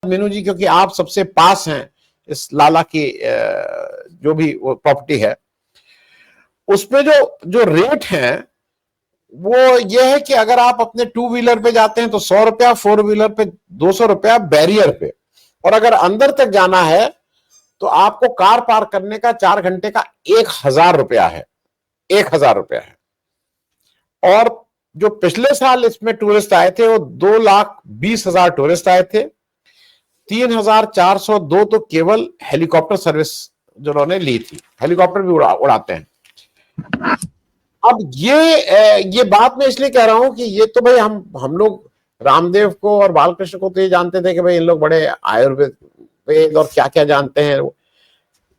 मीनू जी, क्योंकि आप सबसे पास हैं इस लाला की जो भी वो प्रॉपर्टी है, उसमें जो जो रेट है वो ये है कि अगर आप अपने 2 व्हीलर पे जाते हैं तो 100 रुपया, 4 व्हीलर पे 200 रुपया बैरियर पे, और अगर अंदर तक जाना है तो आपको कार पार्क करने का 4 घंटे का 1,000 रुपया है, 1,000 रुपया है। और जो पिछले साल इसमें टूरिस्ट आए थे वो 2,20,000 टूरिस्ट आए थे। 3,402 तो केवल हेलीकॉप्टर सर्विस जिन्होंने ली थी, हेलीकॉप्टर भी उड़ाते हैं। अब ये बात मैं इसलिए कह रहा हूं कि ये तो भाई हम लोग रामदेव को और बालकृष्ण को तो ये जानते थे कि भाई इन लोग बड़े आयुर्वेद और क्या क्या जानते हैं।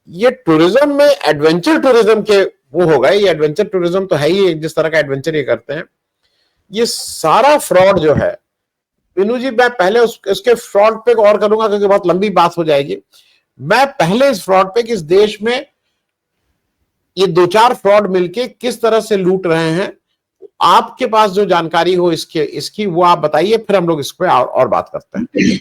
ये टूरिज्म में एडवेंचर टूरिज्म के वो हो गए, ये एडवेंचर टूरिज्म तो है ही, जिस तरह का एडवेंचर ये करते हैं। ये सारा फ्रॉड जो है विनू जी, मैं पहले उसके फ्रॉड पे और करूंगा क्योंकि बहुत लंबी बात हो जाएगी। मैं पहले इस फ्रॉड पे कि इस देश में ये 2-4 फ्रॉड मिलके किस तरह से लूट रहे हैं, आपके पास जो जानकारी हो इसकी वो आप बताइए, फिर हम लोग इस पे और बात करते हैं।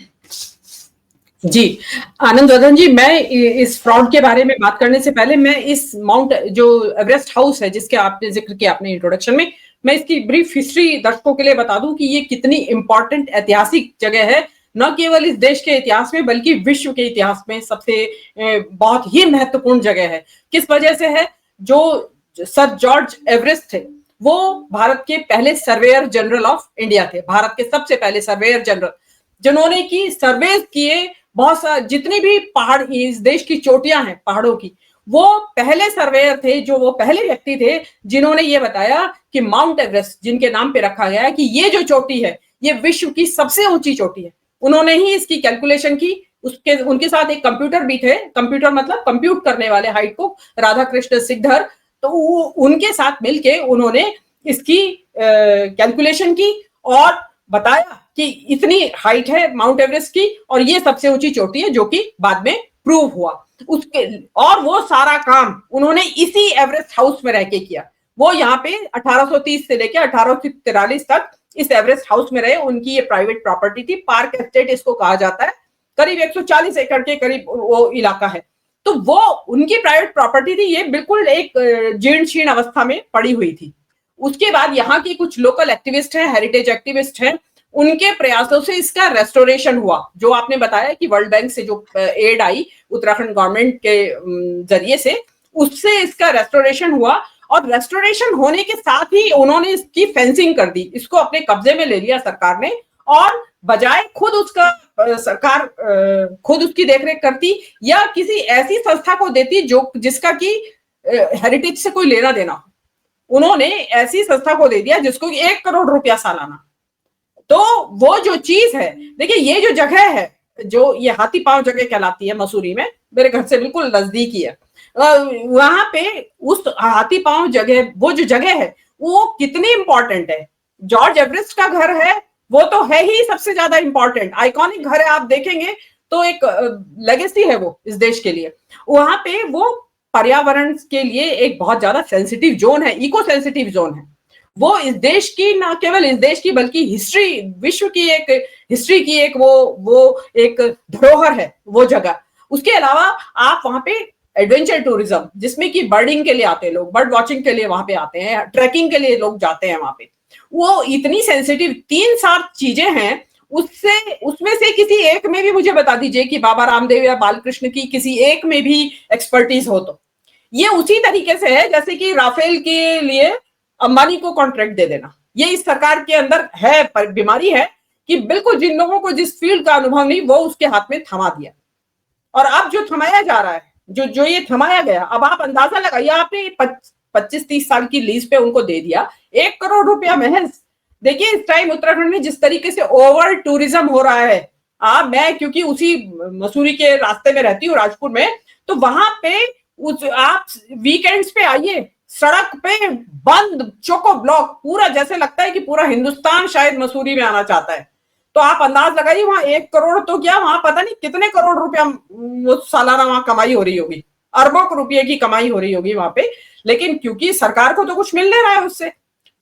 जी आनंद वर्धन जी, मैं इस फ्रॉड के बारे में बात करने से पहले मैं इस माउंट जो एवरेस्ट हाउस है जिसके आपने जिक्र किया अपने इंट्रोडक्शन में, मैं इसकी ब्रीफ हिस्ट्री दर्शकों के लिए बता दूं कि ये कितनी इंपॉर्टेंट ऐतिहासिक जगह है, न केवल इस देश के इतिहास में बल्कि विश्व के इतिहास में सबसे बहुत ही महत्वपूर्ण जगह है। किस वजह से है? जो सर जॉर्ज एवरेस्ट थे वो भारत के पहले सर्वेयर जनरल ऑफ इंडिया थे, भारत के सबसे पहले सर्वेयर जनरल, जिन्होंने की सर्वे किए बहुत सा जितनी भी पहाड़ इस देश की चोटियां हैं पहाड़ों की, वो पहले सर्वेयर थे, जो वो पहले व्यक्ति थे जिन्होंने ये बताया कि माउंट एवरेस्ट, जिनके नाम पे रखा गया है कि ये जो चोटी है ये विश्व की सबसे ऊंची चोटी है, उन्होंने ही इसकी कैलकुलेशन की। उनके साथ एक कंप्यूटर भी थे, कंप्यूटर मतलब कंप्यूट करने वाले हाइट को, राधा कृष्ण सिकधर, तो उनके साथ मिलके उन्होंने इसकी कैलकुलेशन की और बताया कि इतनी हाइट है माउंट एवरेस्ट की और ये सबसे ऊंची चोटी है, जो कि बाद में प्रूव हुआ। उसके और वो सारा काम उन्होंने इसी एवरेस्ट हाउस में रह के किया। वो यहाँ पे 1830 से लेकर 1843 तक इस एवरेस्ट हाउस में रहे। उनकी ये प्राइवेट प्रॉपर्टी थी, पार्क एस्टेट इसको कहा जाता है, करीब 140 एकड़ के करीब वो इलाका है। तो वो उनकी प्राइवेट प्रॉपर्टी थी, ये बिल्कुल एक जीर्ण शीर्ण अवस्था में पड़ी हुई थी। उसके बाद यहाँ की कुछ लोकल एक्टिविस्ट हैं, हेरिटेज एक्टिविस्ट हैं, उनके प्रयासों से इसका रेस्टोरेशन हुआ। जो आपने बताया कि वर्ल्ड बैंक से जो एड आई उत्तराखंड गवर्नमेंट के जरिए से, उससे इसका रेस्टोरेशन हुआ और रेस्टोरेशन होने के साथ ही उन्होंने इसकी फेंसिंग कर दी, इसको अपने कब्जे में ले लिया सरकार ने, और बजाय खुद उसका सरकार खुद उसकी देखरेख करती या किसी ऐसी संस्था को देती जो जिसका की हेरिटेज से कोई लेना देना हो, उन्होंने ऐसी संस्था को दे दिया जिसको 1 करोड़ रुपया सालाना। तो वो जो चीज है, देखिए ये जो जगह है, जो ये हाथी पांव जगह कहलाती है, मसूरी में, मेरे घर से बिल्कुल नजदीक ही है, वहां पे उस हाथी पांव जगह, वो जो जगह है वो कितनी इंपॉर्टेंट है। जॉर्ज एवरेस्ट का घर है, वो तो है ही सबसे ज्यादा इंपॉर्टेंट, आइकॉनिक घर है, आप देखेंगे तो एक लेगेसी है वो इस देश के लिए। वहां पे वो पर्यावरण के लिए एक बहुत ज्यादा सेंसिटिव जोन है, इको सेंसिटिव जोन है। वो इस देश की, ना केवल इस देश की बल्कि हिस्ट्री, विश्व की एक हिस्ट्री की एक वो एक धरोहर है वो जगह। उसके अलावा आप वहां पे एडवेंचर टूरिज्म, जिसमें कि बर्डिंग के लिए आते हैं लोग, बर्ड वॉचिंग के लिए वहां पे आते हैं, ट्रैकिंग के लिए लोग जाते हैं वहां पे, वो इतनी सेंसिटिव 3-4 चीजें हैं। उसमें से किसी एक में भी मुझे बता दीजिए कि बाबा रामदेव या बालकृष्ण की किसी एक में भी एक्सपर्टीज हो तो ये उसी तरीके से है जैसे कि राफेल के लिए अंबानी को कॉन्ट्रैक्ट दे देना। ये इस सरकार के अंदर है, बीमारी है कि बिल्कुल जिन लोगों को जिस फील्ड का अनुभव नहीं, वो उसके हाथ में थमा दिया। और अब जो थमाया जा रहा है, जो ये थमाया गया, अब आप अंदाजा लगाइए, आपने 25-30 साल की लीज पे उनको दे दिया 1 करोड़ रुपया महज। देखिए इस टाइम उत्तराखंड में जिस तरीके से ओवर टूरिज्म हो रहा है, मैं क्योंकि उसी मसूरी के रास्ते में रहती हूँ, राजपुर में, तो वहां पे आप वीकेंड्स पे आइए, सड़क पे बंद चोको ब्लॉक, पूरा जैसे लगता है कि पूरा हिंदुस्तान शायद मसूरी में आना चाहता है। तो आप अंदाज लगाइए वहां 1 करोड़ तो क्या, वहां पता नहीं कितने करोड़ रुपया सालाना वहां कमाई हो रही होगी, अरबों रुपये की कमाई हो रही होगी वहां पे। लेकिन क्योंकि सरकार को तो कुछ मिल नहीं रहा है उससे,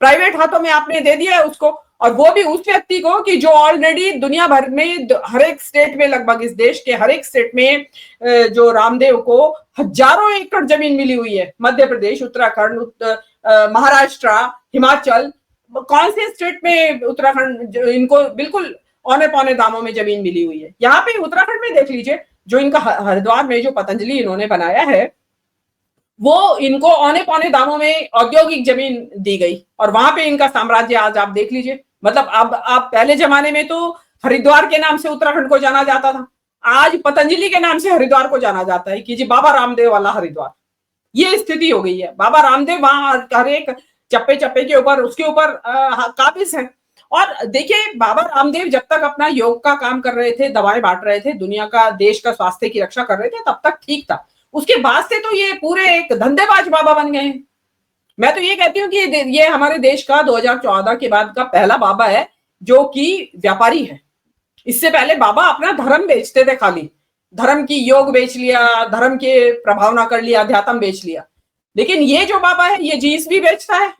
प्राइवेट हाथों में आपने दे दिया है उसको, और वो भी उस व्यक्ति को कि जो ऑलरेडी दुनिया भर में हर एक स्टेट में, लगभग इस देश के हर एक स्टेट में जो रामदेव को हजारों एकड़ जमीन मिली हुई है, मध्य प्रदेश, उत्तराखंड, महाराष्ट्र, हिमाचल, कौन से स्टेट में उत्तराखंड इनको बिल्कुल औने पौने दामों में जमीन मिली हुई है। यहाँ पे उत्तराखंड में देख लीजिए, जो इनका हरिद्वार में जो पतंजलि इन्होंने बनाया है, वो इनको औने पौने दामों में औद्योगिक जमीन दी गई और वहां पे इनका साम्राज्य आज आप देख लीजिए। मतलब अब आप पहले जमाने में तो हरिद्वार के नाम से उत्तराखंड को जाना जाता था, आज पतंजलि के नाम से हरिद्वार को जाना जाता है कि जी बाबा रामदेव वाला हरिद्वार। ये स्थिति हो गई है। बाबा रामदेव वहां हर एक चप्पे चप्पे के ऊपर उसके ऊपर काबिज है। और देखिए, बाबा रामदेव जब तक अपना योग का काम कर रहे थे, दवाएं बांट रहे थे, दुनिया का, देश का स्वास्थ्य की रक्षा कर रहे थे, तब तक ठीक था। उसके बाद से तो ये पूरे एक धंधेबाज बाबा बन गए हैं। मैं तो ये कहती हूँ कि ये हमारे देश का 2014 के बाद का पहला बाबा है जो कि व्यापारी है। इससे पहले बाबा अपना धर्म बेचते थे, खाली धर्म की योग बेच लिया, धर्म के प्रभावना कर लिया, अध्यात्म बेच लिया। लेकिन ये जो बाबा है, ये जीन्स भी बेचता है,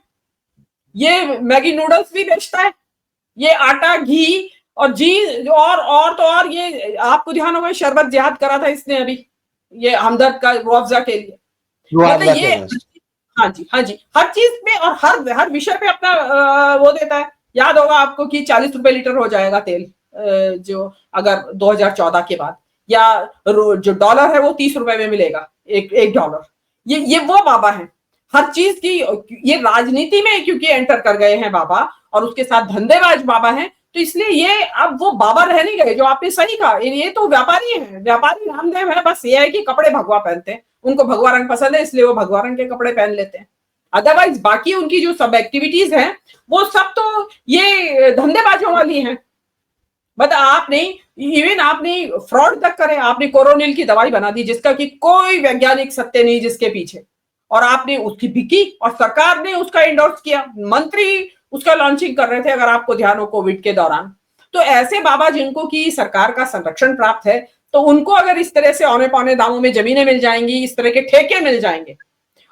ये मैगी नूडल्स भी बेचता है, ये आटा, घी और और तो और ये आपको ध्यान होगा, शरबत जिहाद करा था इसने अभी, ये हमदर्द का मुआवजा के लिए। मतलब ये, हाँ जी, हाँ जी, हर चीज में और हर विषय पे अपना वो देता है। याद होगा आपको कि 40 रुपए लीटर हो जाएगा तेल, जो अगर 2014 के बाद, या जो डॉलर है वो 30 रुपए में मिलेगा, एक डॉलर। ये वो बाबा है। हर चीज की, ये राजनीति में क्योंकि एंटर कर गए हैं बाबा, और उसके साथ धंधेबाज बाबा हैं, तो इसलिए ये अब वो बाबा रह नहीं गए। जो आपने सही कहा, ये तो व्यापारी है, व्यापारी रामदेव है। बस ये है कि कपड़े भगवा पहनते हैं, उनको भगवा रंग पसंद है, इसलिए वो भगवा रंग के कपड़े पहन लेते हैं। अदरवाइज बाकी उनकी जो सब एक्टिविटीज हैं, वो सब तो ये धंधेबाजों वाली हैं। मतलब आपने इवन आपने फ्रॉड तक करे, आपने कोरोनिल की दवाई बना दी जिसका कि कोई वैज्ञानिक सत्य नहीं जिसके पीछे, और आपने उसकी बिकी और सरकार ने उसका एंडोर्स किया, मंत्री उसका लॉन्चिंग कर रहे थे, अगर आपको ध्यान हो, कोविड के दौरान। तो ऐसे बाबा जिनको की सरकार का संरक्षण प्राप्त है, तो उनको अगर इस तरह से औने पौने दामों में जमीनें मिल जाएंगी, इस तरह के ठेके मिल जाएंगे।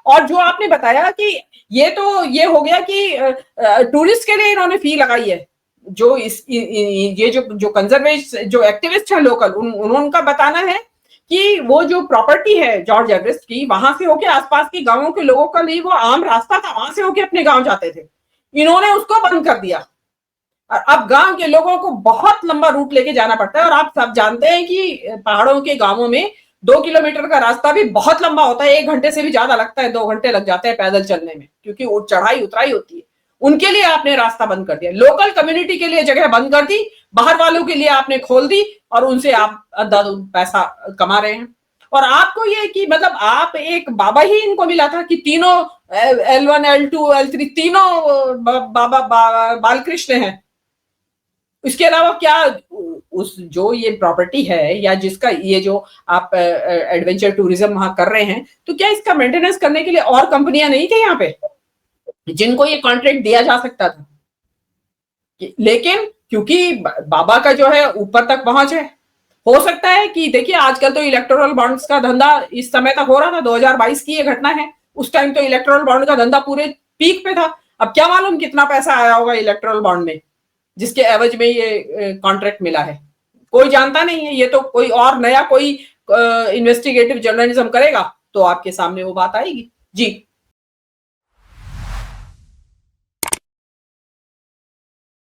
और जो आपने बताया कि ये तो ये हो गया कि टूरिस्ट के लिए इन्होंने फी लगाई है, जो ये जो कंजर्वेशन जो एक्टिविस्ट है लोकल, उनका बताना है कि वो जो प्रॉपर्टी है जॉर्ज एवरेस्ट की, वहां से होके आसपास के गांवों के लोगों का लिए वो आम रास्ता था, वहां से होके अपने गांव जाते थे। इन्होंने उसको बंद कर दिया और अब गांव के लोगों को बहुत लंबा रूट लेके जाना पड़ता है। और आप सब जानते हैं कि पहाड़ों के गांवों में 2 किलोमीटर का रास्ता भी बहुत लंबा होता है, 1 घंटे से भी ज्यादा लगता है, 2 घंटे लग जाते हैं पैदल चलने में, क्योंकि चढ़ाई उतराई होती है। उनके लिए आपने रास्ता बंद कर दिया, लोकल कम्युनिटी के लिए जगह बंद कर दी, बाहर वालों के लिए आपने खोल दी, और उनसे आप पैसा कमा रहे हैं। और आपको ये कि मतलब आप एक बाबा ही इनको मिला था कि तीनों L1 L2 L3 तीनों बाबा बालकृष्ण हैं। इसके अलावा क्या उस जो ये प्रॉपर्टी है, या जिसका ये जो आप एडवेंचर टूरिज्म वहां कर रहे हैं, तो क्या इसका मेंटेनेंस करने के लिए और कंपनियां नहीं थी यहाँ पे जिनको ये कॉन्ट्रैक्ट दिया जा सकता था? लेकिन क्योंकि बाबा का जो है ऊपर तक पहुंच है, हो सकता है कि देखिए आजकल तो इलेक्टोरल बॉन्ड्स का धंधा इस समय तक हो रहा था, 2022 की ये घटना है, उस टाइम तो इलेक्टोरल बॉन्ड का धंधा पूरे पीक पे था। अब क्या मालूम कितना पैसा आया होगा इलेक्टोरल बॉन्ड में, जिसके एवज में ये कॉन्ट्रैक्ट मिला है, कोई जानता नहीं है। ये तो कोई और नया कोई इन्वेस्टिगेटिव जर्नलिज्म करेगा तो आपके सामने वो बात आएगी। जी।